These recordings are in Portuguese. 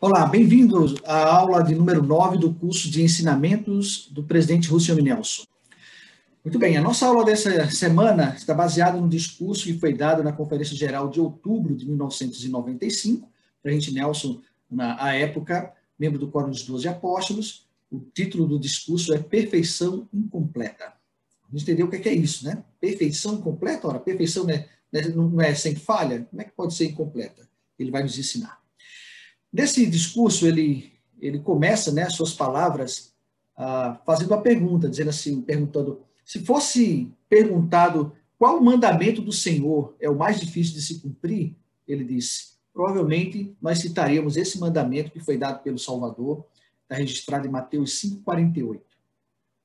Olá, bem-vindos à aula de número 9 do curso de ensinamentos do presidente Russell M. Nelson. Muito bem, a nossa aula dessa semana está baseada no discurso que foi dado na Conferência Geral de outubro de 1995, presidente Nelson, na época, membro do Quórum dos 12 Apóstolos. O título do discurso é Perfeição Incompleta. Vamos entender o que é isso, né? Perfeição incompleta? Ora, perfeição não é sem falha? Como é que pode ser incompleta? Ele vai nos ensinar. Nesse discurso, ele começa, né, as suas palavras fazendo uma pergunta, dizendo assim, perguntando, se fosse perguntado qual mandamento do Senhor é o mais difícil de se cumprir, ele disse, provavelmente nós citaríamos esse mandamento que foi dado pelo Salvador, está registrado em Mateus 5,48.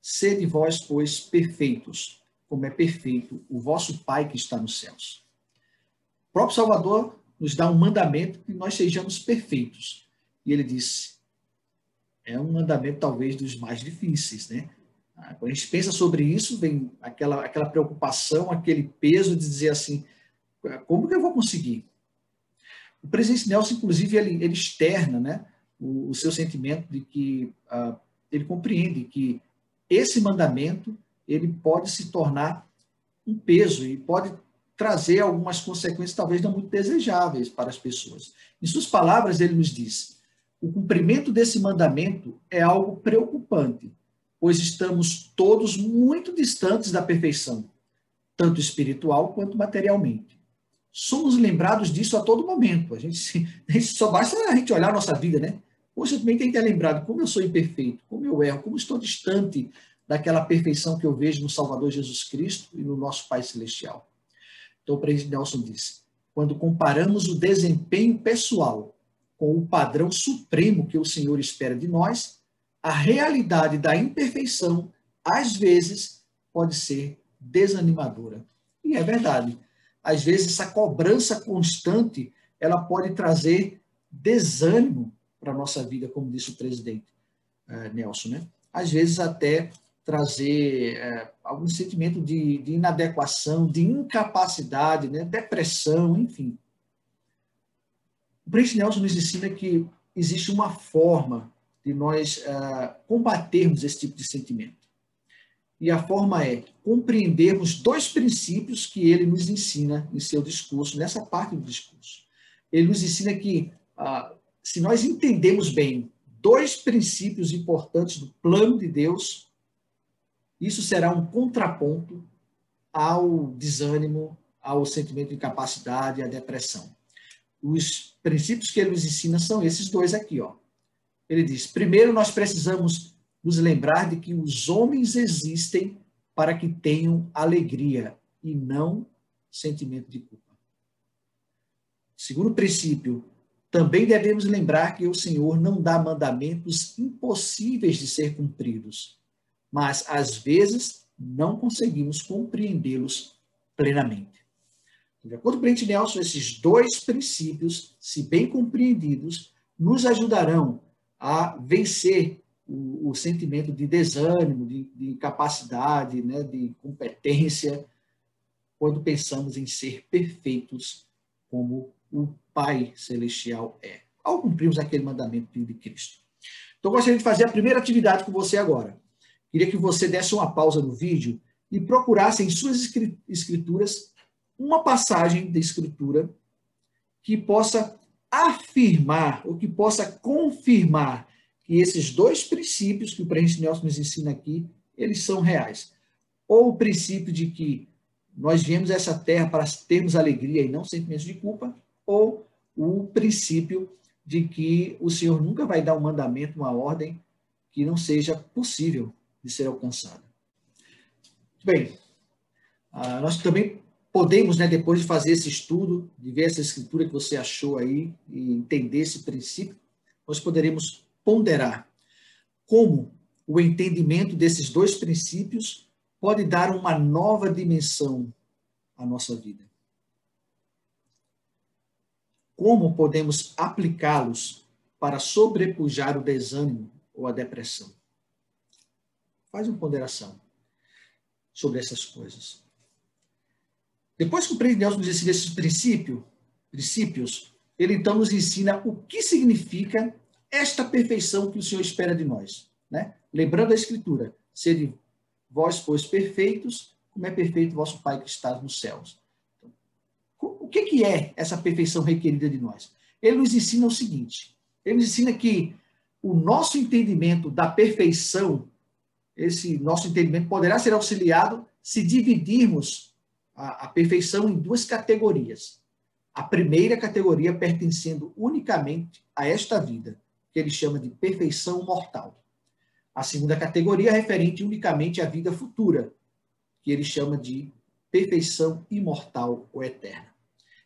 Sede vós, pois, perfeitos, como é perfeito o vosso Pai que está nos céus. O próprio Salvador nos dá um mandamento que nós sejamos perfeitos. E ele disse, é um mandamento talvez dos mais difíceis, né? Quando a gente pensa sobre isso, vem aquela preocupação, aquele peso de dizer assim, como que eu vou conseguir? O presidente Nelson, inclusive, ele externa, né, o seu sentimento de que ele compreende que esse mandamento ele pode se tornar um peso e pode trazer algumas consequências talvez não muito desejáveis para as pessoas. Em suas palavras, ele nos diz, o cumprimento desse mandamento é algo preocupante, pois estamos todos muito distantes da perfeição, tanto espiritual quanto materialmente. Somos lembrados disso a todo momento. A gente só basta a gente olhar a nossa vida, né? Hoje eu também tenho que ter lembrado como eu sou imperfeito, como eu erro, como estou distante daquela perfeição que eu vejo no Salvador Jesus Cristo e no nosso Pai Celestial. Então, o presidente Nelson disse, quando comparamos o desempenho pessoal com o padrão supremo que o Senhor espera de nós, a realidade da imperfeição, às vezes, pode ser desanimadora. E é verdade. Às vezes, essa cobrança constante, ela pode trazer desânimo para a nossa vida, como disse o presidente Nelson, né? Às vezes, até trazer algum sentimento de inadequação, de incapacidade, né? Depressão, enfim. O presidente Nelson nos ensina que existe uma forma de nós combatermos esse tipo de sentimento. E a forma é compreendermos dois princípios que ele nos ensina em seu discurso, nessa parte do discurso. Ele nos ensina que, se nós entendemos bem dois princípios importantes do plano de Deus, isso será um contraponto ao desânimo, ao sentimento de incapacidade, à depressão. Os princípios que ele nos ensina são esses dois aqui, ó. Ele diz, primeiro nós precisamos nos lembrar de que os homens existem para que tenham alegria e não sentimento de culpa. Segundo princípio, também devemos lembrar que o Senhor não dá mandamentos impossíveis de ser cumpridos, mas às vezes não conseguimos compreendê-los plenamente. De acordo com o presidente Nelson, esses dois princípios, se bem compreendidos, nos ajudarão a vencer o sentimento de desânimo, de incapacidade, né, de competência, quando pensamos em ser perfeitos como o Pai Celestial é, ao cumprirmos aquele mandamento de Cristo. Então, eu gostaria de fazer a primeira atividade com você agora. Queria que você desse uma pausa no vídeo e procurasse em suas escrituras uma passagem da Escritura que possa afirmar, ou que possa confirmar que esses dois princípios que o presidente Nelson nos ensina aqui, eles são reais. Ou o princípio de que nós viemos a essa terra para termos alegria e não sentimentos de culpa, ou o princípio de que o Senhor nunca vai dar um mandamento, uma ordem que não seja possível de ser alcançada. Bem, nós também podemos, né, depois de fazer esse estudo, de ver essa escritura que você achou aí e entender esse princípio, nós poderemos ponderar como o entendimento desses dois princípios pode dar uma nova dimensão à nossa vida. Como podemos aplicá-los para sobrepujar o desânimo ou a depressão? Faz uma ponderação sobre essas coisas. Depois que o presidente Nelson nos ensina esses princípios, ele então nos ensina o que significa esta perfeição que o Senhor espera de nós, né? Lembrando a Escritura, sede vós, pois, perfeitos, como é perfeito vosso Pai que está nos céus. Então, o que é essa perfeição requerida de nós? Ele nos ensina o seguinte, ele nos ensina que o nosso entendimento da perfeição, esse nosso entendimento poderá ser auxiliado se dividirmos a perfeição em duas categorias. A primeira categoria pertencendo unicamente a esta vida, que ele chama de perfeição mortal. A segunda categoria referente unicamente à vida futura, que ele chama de perfeição imortal ou eterna.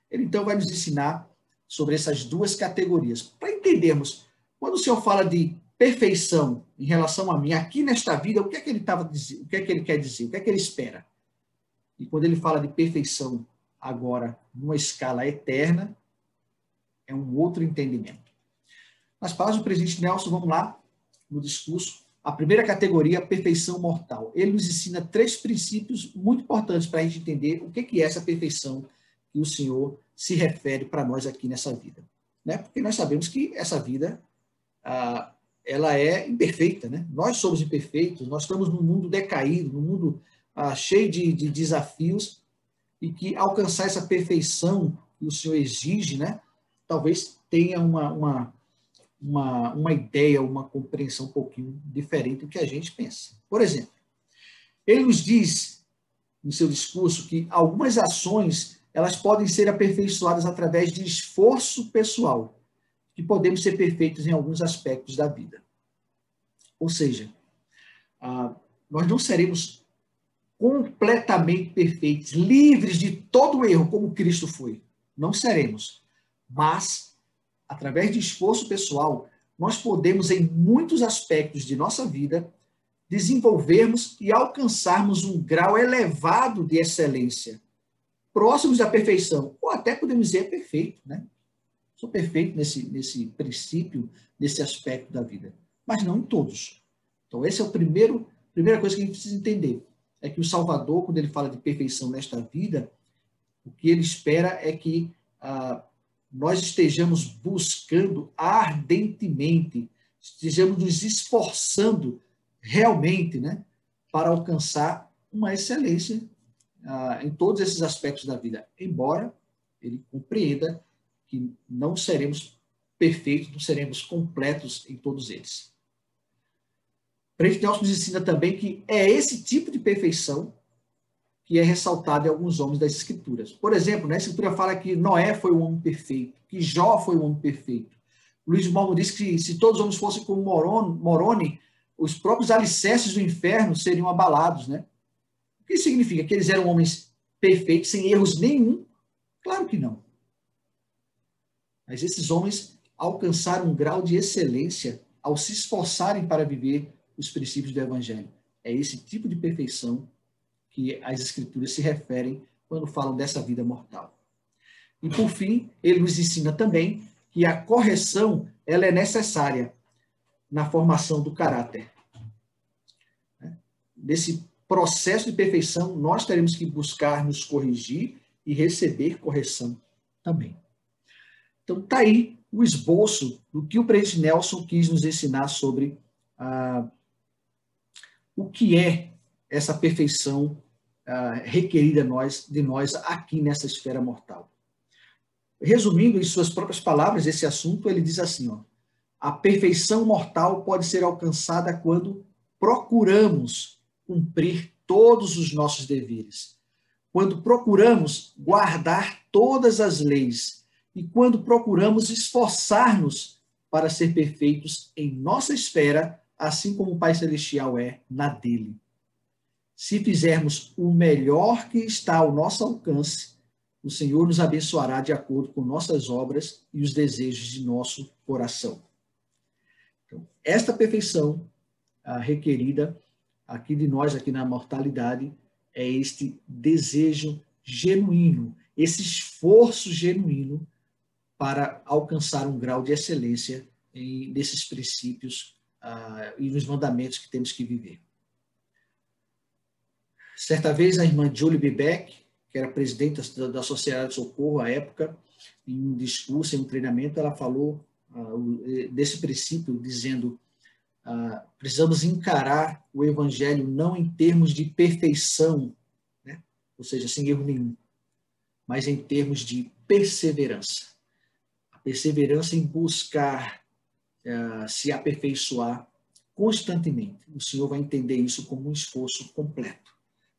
Ele então vai nos ensinar sobre essas duas categorias. Para entendermos, quando o Senhor fala de perfeição em relação a mim, aqui nesta vida, o que é que ele estava dizendo? O que é que ele quer dizer? O que é que ele espera? E quando ele fala de perfeição agora numa escala eterna, é um outro entendimento. Nas palavras do presidente Nelson, vamos lá, no discurso, a primeira categoria, a perfeição mortal. Ele nos ensina 3 princípios muito importantes para a gente entender o que é essa perfeição que o Senhor se refere para nós aqui nessa vida. Né? Porque nós sabemos que essa vida, ela é imperfeita, né? Nós somos imperfeitos, nós estamos num mundo decaído, num mundo cheio de desafios, e que alcançar essa perfeição que o Senhor exige, né? Talvez tenha uma ideia, uma compreensão um pouquinho diferente do que a gente pensa. Por exemplo, ele nos diz, no seu discurso, que algumas ações elas podem ser aperfeiçoadas através de esforço pessoal, que podemos ser perfeitos em alguns aspectos da vida. Ou seja, nós não seremos completamente perfeitos, livres de todo erro, como Cristo foi. Não seremos. Mas, através de esforço pessoal, nós podemos, em muitos aspectos de nossa vida, desenvolvermos e alcançarmos um grau elevado de excelência, próximos da perfeição, ou até podemos dizer perfeito, né? Sou perfeito nesse princípio, nesse aspecto da vida, mas não em todos. Então, essa é a primeira coisa que a gente precisa entender, é que o Salvador, quando ele fala de perfeição nesta vida, o que ele espera é que nós estejamos buscando ardentemente, estejamos nos esforçando realmente, né, para alcançar uma excelência em todos esses aspectos da vida, embora ele compreenda que não seremos perfeitos, não seremos completos em todos eles. O presidente Nelson nos ensina também que é esse tipo de perfeição que é ressaltado em alguns homens das Escrituras. Por exemplo, né, a Escritura fala que Noé foi um homem perfeito, que Jó foi um homem perfeito. Luís de Malmo diz que se todos os homens fossem como Moroni, os próprios alicerces do inferno seriam abalados, né? O que significa? Que eles eram homens perfeitos, sem erros nenhum? Claro que não. Mas esses homens alcançaram um grau de excelência ao se esforçarem para viver os princípios do Evangelho. É esse tipo de perfeição que as Escrituras se referem quando falam dessa vida mortal. E, por fim, ele nos ensina também que a correção ela é necessária na formação do caráter. Nesse processo de perfeição, nós teremos que buscar nos corrigir e receber correção também. Então, está aí o esboço do que o presidente Nelson quis nos ensinar sobre o que é essa perfeição requerida de nós aqui nessa esfera mortal. Resumindo em suas próprias palavras esse assunto, ele diz assim, a perfeição mortal pode ser alcançada quando procuramos cumprir todos os nossos deveres, quando procuramos guardar todas as leis e quando procuramos esforçar-nos para ser perfeitos em nossa esfera, assim como o Pai Celestial é na dele. Se fizermos o melhor que está ao nosso alcance, o Senhor nos abençoará de acordo com nossas obras e os desejos de nosso coração. Então, esta perfeição requerida aqui de nós, aqui na mortalidade, é este desejo genuíno, esse esforço genuíno para alcançar um grau de excelência nesses princípios e nos mandamentos que temos que viver. Certa vez, a irmã Julie B. Beck, que era presidente da Sociedade de Socorro à época, em um discurso, em um treinamento, ela falou desse princípio, dizendo precisamos encarar o evangelho não em termos de perfeição, né? Ou seja, sem erro nenhum, mas em termos de perseverança. A perseverança em buscar se aperfeiçoar constantemente. O Senhor vai entender isso como um esforço completo.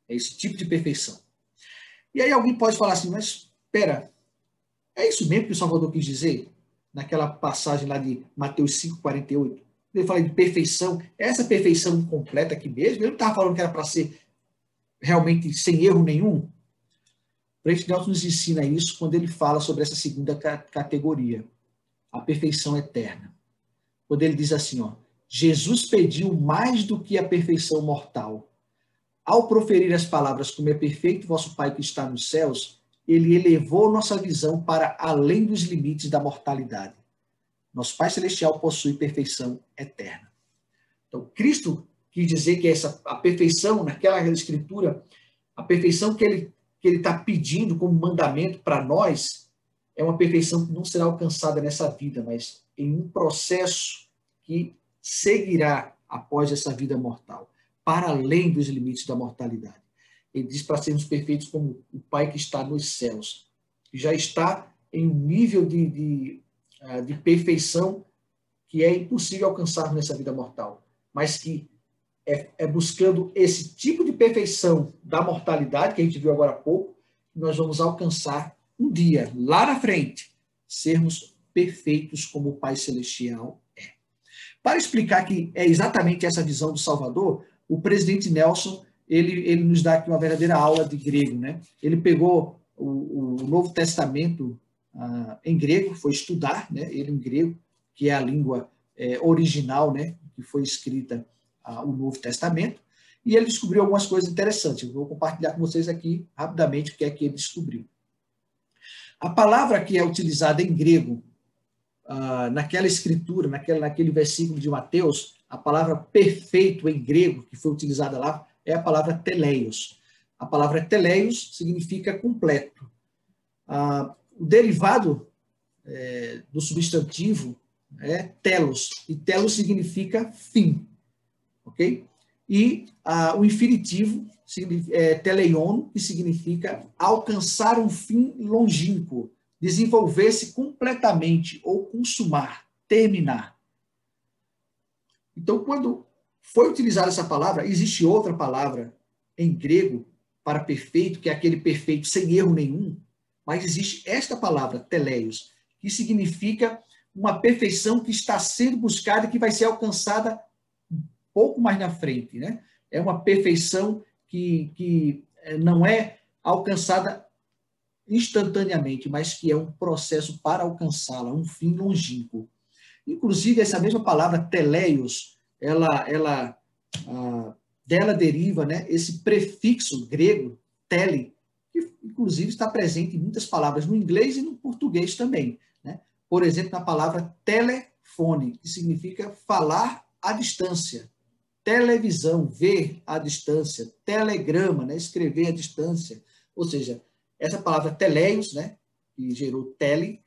É esse tipo de perfeição. E aí alguém pode falar assim, mas espera, é isso mesmo que o Salvador quis dizer? Naquela passagem lá de Mateus 5,48. Ele fala de perfeição. Essa perfeição completa aqui mesmo, ele não estava falando que era para ser realmente sem erro nenhum. O Presidente Nelson nos ensina isso quando ele fala sobre essa segunda categoria, a perfeição eterna. Quando ele diz assim, Jesus pediu mais do que a perfeição mortal. Ao proferir as palavras, como é perfeito vosso Pai que está nos céus, ele elevou nossa visão para além dos limites da mortalidade. Nosso Pai Celestial possui perfeição eterna. Então, Cristo quis dizer que a perfeição, naquela escritura, a perfeição que ele está pedindo como mandamento para nós, é uma perfeição que não será alcançada nessa vida, mas em um processo que seguirá após essa vida mortal, para além dos limites da mortalidade. Ele diz para sermos perfeitos como o Pai que está nos céus, que já está em um nível de perfeição que é impossível alcançar nessa vida mortal, mas que é buscando esse tipo de perfeição da mortalidade, que a gente viu agora há pouco, que nós vamos alcançar um dia, lá na frente, sermos perfeitos como o Pai Celestial é. Para explicar que é exatamente essa visão do Salvador, o presidente Nelson, ele nos dá aqui uma verdadeira aula de grego, né? Ele pegou o Novo Testamento em grego, foi estudar, né? Ele em grego, que é a língua original, né? Que foi escrita o Novo Testamento, e ele descobriu algumas coisas interessantes. Eu vou compartilhar com vocês aqui rapidamente o que é que ele descobriu. A palavra que é utilizada em grego naquela escritura, naquele versículo de Mateus, a palavra perfeito em grego que foi utilizada lá é a palavra teleios. A palavra teleios significa completo. O derivado do substantivo é telos, e telos significa fim, ok? E o infinitivo teleion, que significa alcançar um fim longínquo, desenvolver-se completamente ou consumar, terminar. Então, quando foi utilizada essa palavra, existe outra palavra em grego para perfeito, que é aquele perfeito sem erro nenhum, mas existe esta palavra, teleios, que significa uma perfeição que está sendo buscada e que vai ser alcançada pouco mais na frente, né? É uma perfeição que não é alcançada instantaneamente, mas que é um processo para alcançá-la, um fim longínquo. Inclusive, essa mesma palavra teleios, dela deriva, né, esse prefixo grego, tele, que inclusive está presente em muitas palavras no inglês e no português também, né? Por exemplo, na palavra telefone, que significa falar à distância, televisão, ver à distância, telegrama, né, escrever à distância. Ou seja, essa palavra teleios, né, que gerou tele,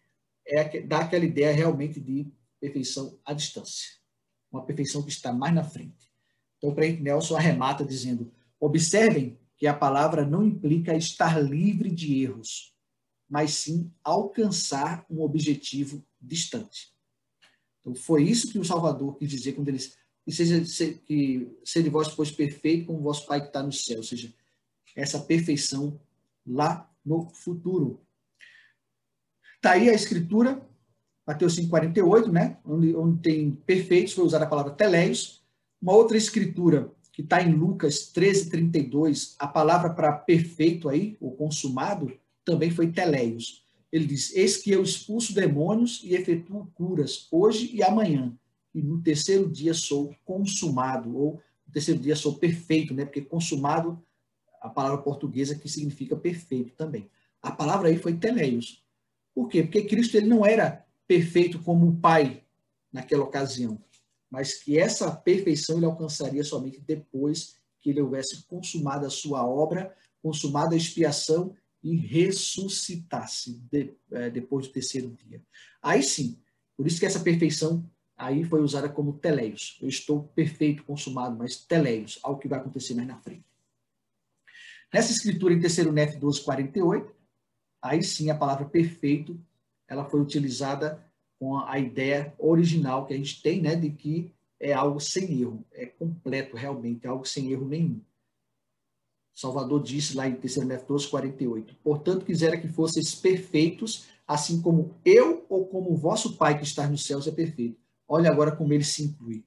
dá aquela ideia realmente de perfeição à distância. Uma perfeição que está mais na frente. Então, o presidente Nelson arremata dizendo: observem que a palavra não implica estar livre de erros, mas sim alcançar um objetivo distante. Então, foi isso que o Salvador quis dizer quando ele disse que sede vós, pois, perfeito como vosso Pai que está no céu. Ou seja, essa perfeição lá no futuro. Está aí a escritura, Mateus 5,48, né? Onde tem perfeitos, foi usada a palavra teleios. Uma outra escritura, que está em Lucas 13,32, a palavra para perfeito aí, ou consumado, também foi teleios. Ele diz: eis que eu expulso demônios e efetuo curas hoje e amanhã, e no terceiro dia sou consumado, ou no terceiro dia sou perfeito, né? Porque consumado, a palavra portuguesa que significa perfeito também. A palavra aí foi teleios. Por quê? Porque Cristo ele não era perfeito como o Pai naquela ocasião, mas que essa perfeição ele alcançaria somente depois que ele houvesse consumado a sua obra, consumado a expiação e ressuscitasse depois do terceiro dia. Aí sim, Por isso que essa perfeição aí foi usada como teleios. Eu estou perfeito, consumado, mas teleios, algo que vai acontecer mais na frente. Nessa escritura em 3 Nef 12:48, aí sim a palavra perfeito, ela foi utilizada com a ideia original que a gente tem, né, de que é algo sem erro, é completo realmente, é algo sem erro nenhum. Salvador disse lá em 3 Nef 12:48, portanto quisera que fosseis perfeitos, assim como eu ou como o vosso Pai que está nos céus é perfeito. Olha agora como ele se inclui.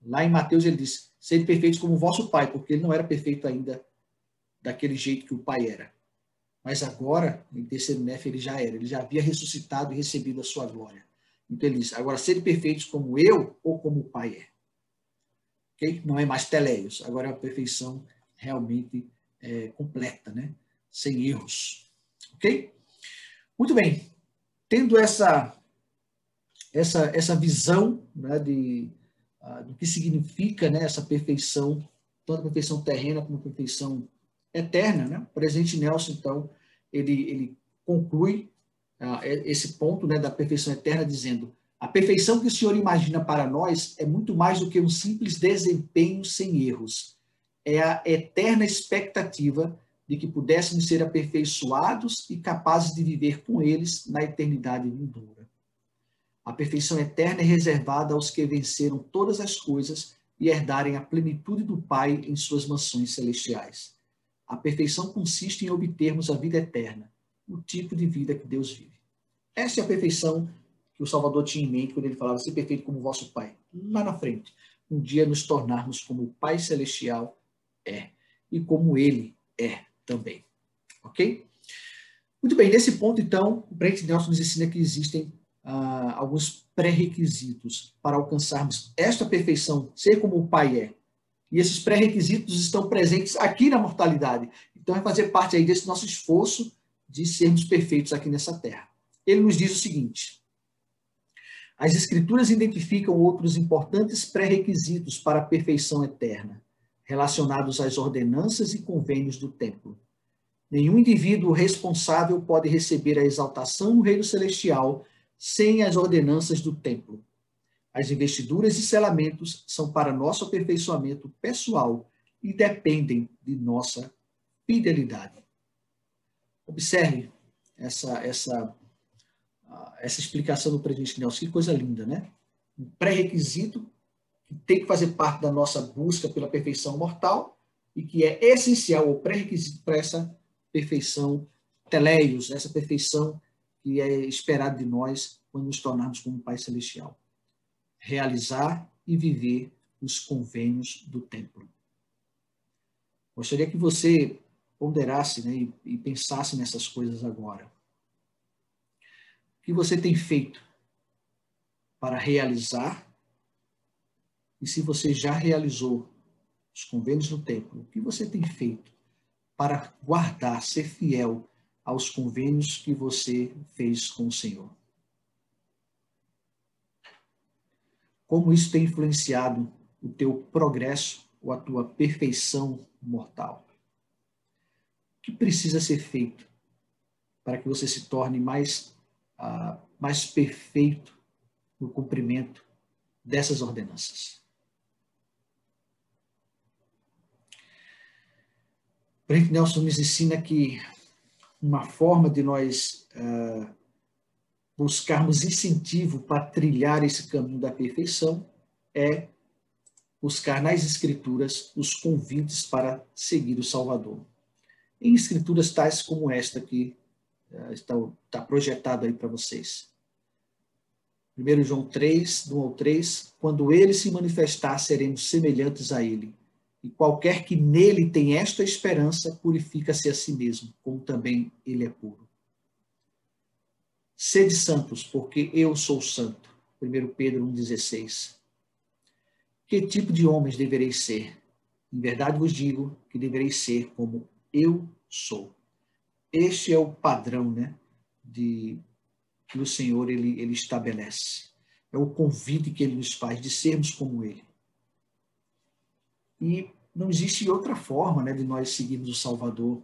Lá em Mateus ele diz, sede perfeitos como o vosso Pai, porque ele não era perfeito ainda daquele jeito que o Pai era. Mas agora, em 3 Nef, ele já era, ele já havia ressuscitado e recebido a sua glória. Então ele diz, agora sede perfeitos como eu ou como o Pai é. Okay? Não é mais teleios, agora é a perfeição realmente completa, né? Sem erros. Ok? Muito bem. Tendo essa visão, né, do que significa, né, essa perfeição, tanto a perfeição terrena como a perfeição eterna, né? O presidente Nelson, então, ele conclui esse ponto, né, da perfeição eterna dizendo: a perfeição que o Senhor imagina para nós é muito mais do que um simples desempenho sem erros. É a eterna expectativa de que pudéssemos ser aperfeiçoados e capazes de viver com eles na eternidade vindoura. A perfeição eterna é reservada aos que venceram todas as coisas e herdarem a plenitude do Pai em suas mansões celestiais. A perfeição consiste em obtermos a vida eterna, o tipo de vida que Deus vive. Essa é a perfeição que o Salvador tinha em mente quando ele falava ser perfeito como o vosso Pai. Lá na frente, um dia nos tornarmos como o Pai Celestial é e como Ele é também. Ok? Muito bem, nesse ponto, então, o presidente Nelson nos ensina que existem alguns pré-requisitos para alcançarmos esta perfeição, ser como o Pai é. E esses pré-requisitos estão presentes aqui na mortalidade. Então, vai fazer parte aí desse nosso esforço de sermos perfeitos aqui nessa terra. Ele nos diz o seguinte: as Escrituras identificam outros importantes pré-requisitos para a perfeição eterna, relacionados às ordenanças e convênios do templo. Nenhum indivíduo responsável pode receber a exaltação no reino celestial sem as ordenanças do templo. As investiduras e selamentos são para nosso aperfeiçoamento pessoal e dependem de nossa fidelidade. Observe essa explicação do presidente Nelson, que coisa linda, né? Um pré-requisito que tem que fazer parte da nossa busca pela perfeição mortal e que é essencial ou pré-requisito para essa perfeição teleios, essa perfeição que é esperada de nós quando nos tornarmos como Pai Celestial. Realizar e viver os convênios do templo. Gostaria que você ponderasse, né, e pensasse nessas coisas agora. O que você tem feito para realizar? E se você já realizou os convênios do templo, o que você tem feito para guardar, ser fiel aos convênios que você fez com o Senhor? Como isso tem influenciado o teu progresso ou a tua perfeição mortal? O que precisa ser feito para que você se torne mais perfeito no cumprimento dessas ordenanças? O presidente Nelson nos ensina que uma forma de nós buscarmos incentivo para trilhar esse caminho da perfeição é buscar nas Escrituras os convites para seguir o Salvador. Em Escrituras tais como esta que está projetado aí para vocês. 1 João 3, do 1 ao 3, quando ele se manifestar, seremos semelhantes a ele. E qualquer que nele tem esta esperança, purifica-se a si mesmo, como também ele é puro. Sede santos, porque eu sou santo. 1 Pedro 1,16. Que tipo de homens devereis ser? Em verdade vos digo que devereis ser como eu sou. Este é o padrão, né, que o Senhor ele estabelece. É o convite que ele nos faz de sermos como ele. E não existe outra forma, né, de nós seguirmos o Salvador,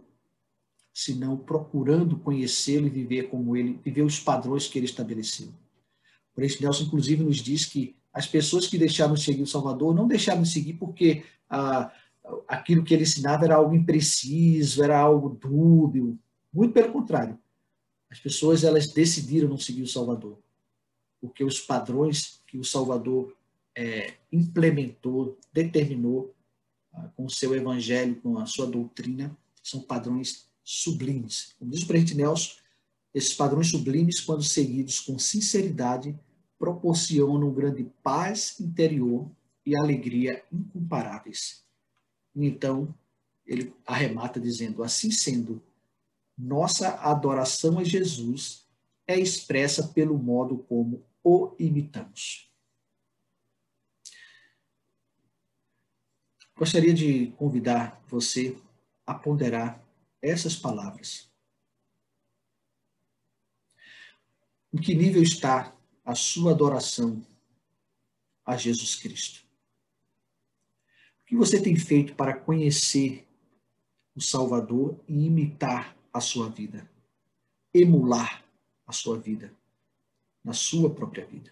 senão procurando conhecê-lo e viver como ele, viver os padrões que ele estabeleceu. presidente Nelson, inclusive, nos diz que as pessoas que deixaram de seguir o Salvador não deixaram de seguir porque aquilo que ele ensinava era algo impreciso, era algo dúbio. Muito pelo contrário. As pessoas, elas decidiram não seguir o Salvador, porque os padrões que o Salvador implementou, determinou com o seu evangelho, com a sua doutrina, são padrões sublimes. Como diz o presidente Nelson, esses padrões sublimes, quando seguidos com sinceridade, proporcionam grande paz interior e alegria incomparáveis. E então, ele arremata dizendo, assim sendo, nossa adoração a Jesus é expressa pelo modo como o imitamos. Gostaria de convidar você a ponderar essas palavras. Em que nível está a sua adoração a Jesus Cristo? O que você tem feito para conhecer o Salvador e imitar a sua vida? Emular a sua vida, na sua própria vida.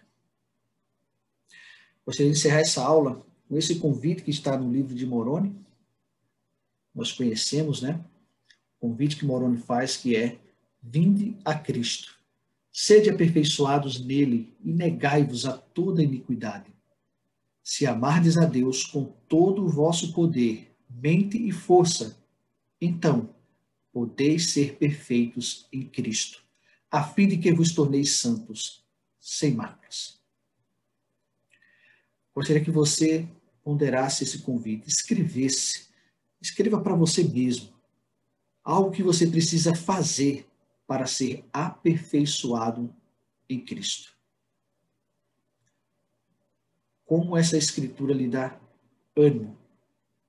Gostaria de encerrar essa aula com esse convite que está no livro de Moroni. Nós conhecemos, né? O convite que Moroni faz, que é: vinde a Cristo, sede aperfeiçoados nele e negai-vos a toda iniquidade. Se amardes a Deus com todo o vosso poder, mente e força, então podeis ser perfeitos em Cristo, a fim de que vos torneis santos, sem máculas. Gostaria que você ponderasse esse convite, escreva para você mesmo algo que você precisa fazer para ser aperfeiçoado em Cristo. Como essa escritura lhe dá ânimo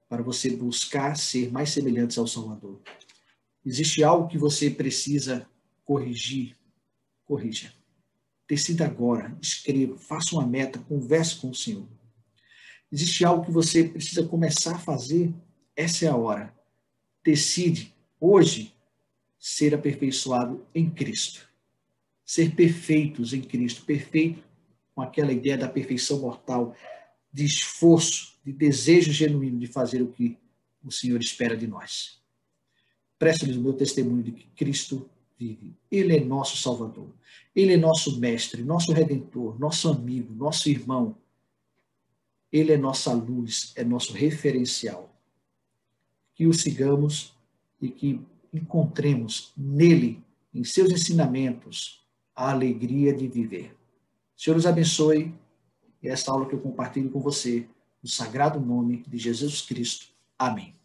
para você buscar ser mais semelhantes ao Salvador? Existe algo que você precisa corrigir? Corrija. Decida agora, escreva, faça uma meta, converse com o Senhor. Existe algo que você precisa começar a fazer? Essa é a hora. Decide, hoje, ser aperfeiçoado em Cristo. Ser perfeitos em Cristo. Perfeito com aquela ideia da perfeição mortal, de esforço, de desejo genuíno de fazer o que o Senhor espera de nós. Presto-lhes o meu testemunho de que Cristo vive. Ele é nosso Salvador. Ele é nosso Mestre, nosso Redentor, nosso amigo, nosso irmão. Ele é nossa luz, é nosso referencial. Que o sigamos e que encontremos nele, em seus ensinamentos, a alegria de viver. O Senhor os abençoe. E esta aula que eu compartilho com você, no sagrado nome de Jesus Cristo. Amém.